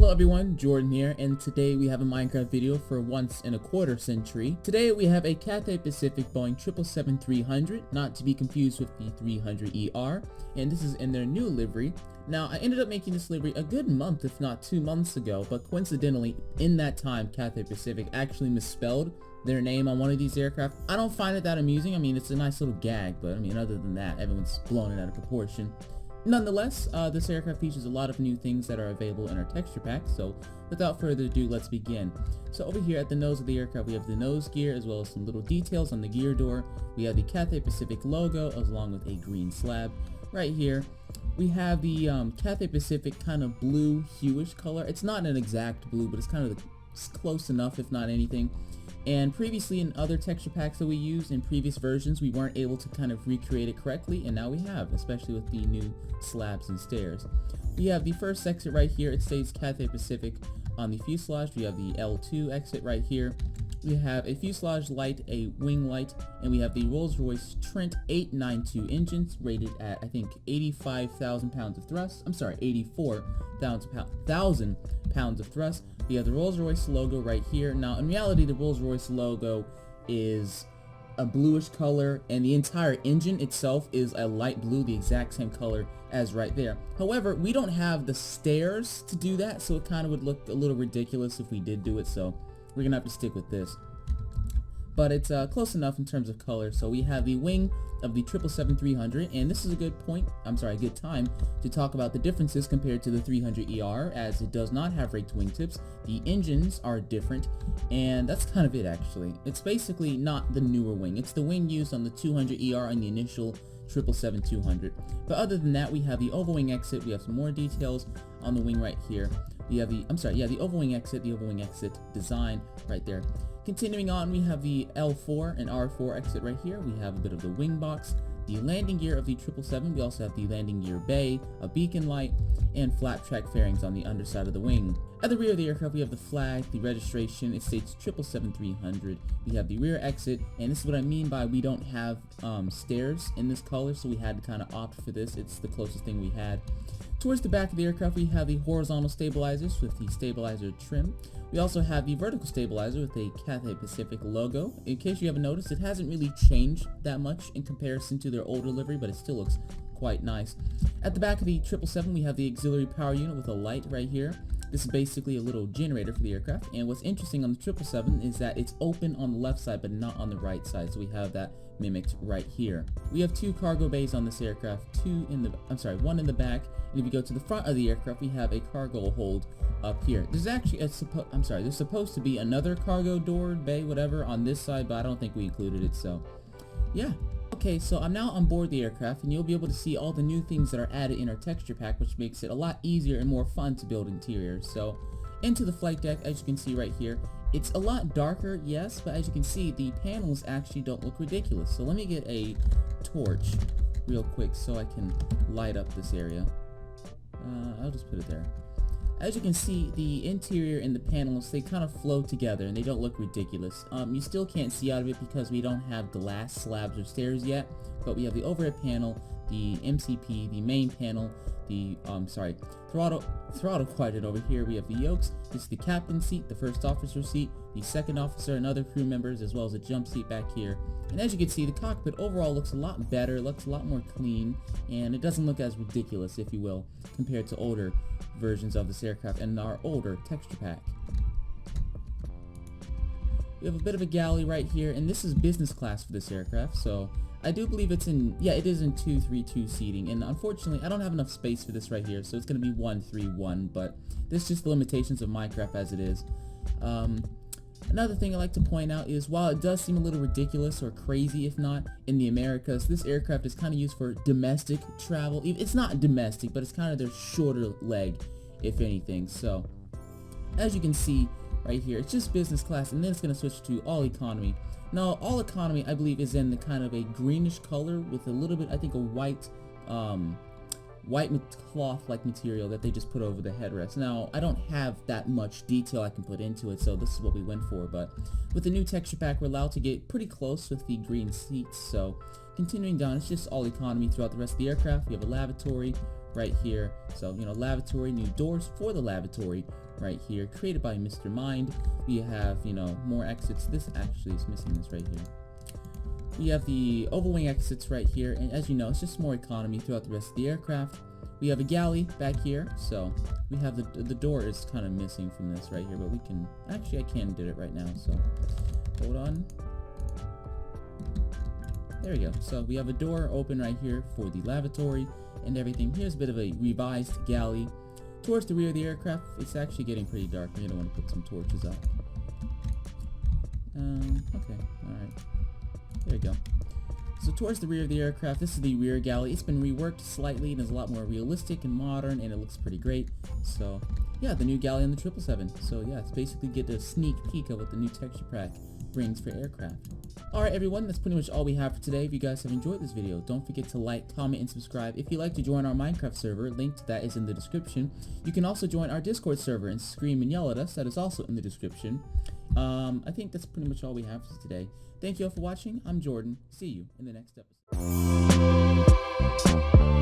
Hello everyone, Jordan here, and today we have a Minecraft video for once in a quarter century. Today we have a Cathay Pacific Boeing 777-300, not to be confused with the 300ER, and this is in their new livery. Now, I ended up making this livery a good month, if not 2 months ago, but coincidentally, in that time, Cathay Pacific actually misspelled their name on one of these aircraft. I don't find it that amusing. I mean, it's a nice little gag, but I mean, other than that, everyone's blown it out of proportion. Nonetheless, this aircraft features a lot of new things that are available in our texture pack, so without further ado, let's begin. So over here at the nose of the aircraft, we have the nose gear as well as some little details on the gear door. We have the Cathay Pacific logo along with a green slab. Right here, we have the Cathay Pacific kind of blue hueish color. It's not an exact blue, but it's kind of close enough, if not anything. And previously in other texture packs that we used in previous versions, we weren't able to kind of recreate it correctly, and now we have, especially with the new slabs and stairs. We have the first exit right here. It states Cathay Pacific on the fuselage. We have the L2 exit right here. We have a fuselage light, a wing light, and we have the Rolls-Royce Trent 892 engines rated at, I think, 85,000 pounds of thrust. I'm sorry, 84,000 pounds of thrust. We have the Rolls-Royce logo right here. Now, in reality, the Rolls-Royce logo is a bluish color, and the entire engine itself is a light blue, the exact same color as right there. However, we don't have the stairs to do that, so it kind of would look a little ridiculous if we did do it, so we're gonna have to stick with this. But it's close enough in terms of color. So we have the wing of the 777-300, and this is a good time to talk about the differences compared to the 300ER, as it does not have raked wingtips. The engines are different, and that's kind of it actually. It's basically not the newer wing. It's the wing used on the 200ER and the initial 777-200. But other than that, we have the oval wing exit. We have some more details on the wing right here. We have the oval wing exit, design right there. Continuing on, we have the L4 and R4 exit right here. We have a bit of the wing box, the landing gear of the 777. We also have the landing gear bay, a beacon light, and flat track fairings on the underside of the wing. At the rear of the aircraft, we have the flag, the registration. It states 777-300. We have the rear exit, and this is what I mean by we don't have stairs in this color, so we had to kind of opt for this. It's the closest thing we had. Towards the back of the aircraft, we have the horizontal stabilizers with the stabilizer trim. We also have the vertical stabilizer with a Cathay Pacific logo. In case you haven't noticed, it hasn't really changed that much in comparison to their older livery, but it still looks quite nice. At the back of the 777, we have the auxiliary power unit with a light right here. This is basically a little generator for the aircraft, and what's interesting on the 777 is that it's open on the left side but not on the right side, so we have that mimicked right here. We have 2 cargo bays on this aircraft, one in the back, and if you go to the front of the aircraft, we have a cargo hold up here. There's actually there's supposed to be another cargo door bay, whatever, on this side, but I don't think we included it, so yeah. Okay, so I'm now on board the aircraft, and you'll be able to see all the new things that are added in our texture pack, which makes it a lot easier and more fun to build interiors. So, into the flight deck, as you can see right here, it's a lot darker, yes, but as you can see, the panels actually don't look ridiculous. So let me get a torch real quick so I can light up this area. I'll just put it there. As you can see, the interior and the panels, they kind of flow together and they don't look ridiculous. You still can't see out of it because we don't have glass slabs or stairs yet, but we have the overhead panel, the MCP, the main panel, the throttle quadrant over here. We have the yokes. This is the captain's seat, the first officer's seat, the second officer and other crew members, as well as a jump seat back here. And as you can see, the cockpit overall looks a lot better, looks a lot more clean, and it doesn't look as ridiculous, if you will, compared to older versions of this aircraft and our older texture pack. We have a bit of a galley right here, and this is business class for this aircraft, so I do believe it is in 232 seating, and unfortunately I don't have enough space for this right here, so it's going to be 131, but this is just the limitations of Minecraft as it is. Another thing I like to point out is, while it does seem a little ridiculous or crazy, if not, in the Americas, this aircraft is kind of used for domestic travel. It's not domestic, but it's kind of their shorter leg, if anything. So, as you can see right here, it's just business class, and then it's going to switch to all economy. Now, all economy, I believe, is in the kind of a greenish color with a little bit, I think, a white cloth-like material that they just put over the headrest. Now, I don't have that much detail I can put into it, so this is what we went for, but with the new texture pack, we're allowed to get pretty close with the green seats. So, continuing down, it's just all economy throughout the rest of the aircraft. We have a lavatory right here, so, lavatory, new doors for the lavatory right here, created by Mr. Mind. We have, you know, more exits. This actually is missing this right here. We have the oval wing exits right here, and as you know, it's just more economy throughout the rest of the aircraft. We have a galley back here, so we have the door is kind of missing from this right here, but we can, actually I can do it right now, so hold on. There we go. So we have a door open right here for the lavatory and everything. Here's a bit of a revised galley. Towards the rear of the aircraft, it's actually getting pretty dark. We're gonna want to put some torches up. Okay, alright. There we go. So towards the rear of the aircraft, this is the rear galley. It's been reworked slightly and is a lot more realistic and modern, and it looks pretty great. So yeah, the new galley on the 777. So yeah, it's basically get a sneak peek of what the new texture pack brings for aircraft. Alright everyone, that's pretty much all we have for today. If you guys have enjoyed this video, don't forget to like, comment, and subscribe. If you'd like to join our Minecraft server, link to that is in the description. You can also join our Discord server and scream and yell at us. That is also in the description. I think that's pretty much all we have for today. Thank you all for watching. I'm Jordan. See you in the next episode.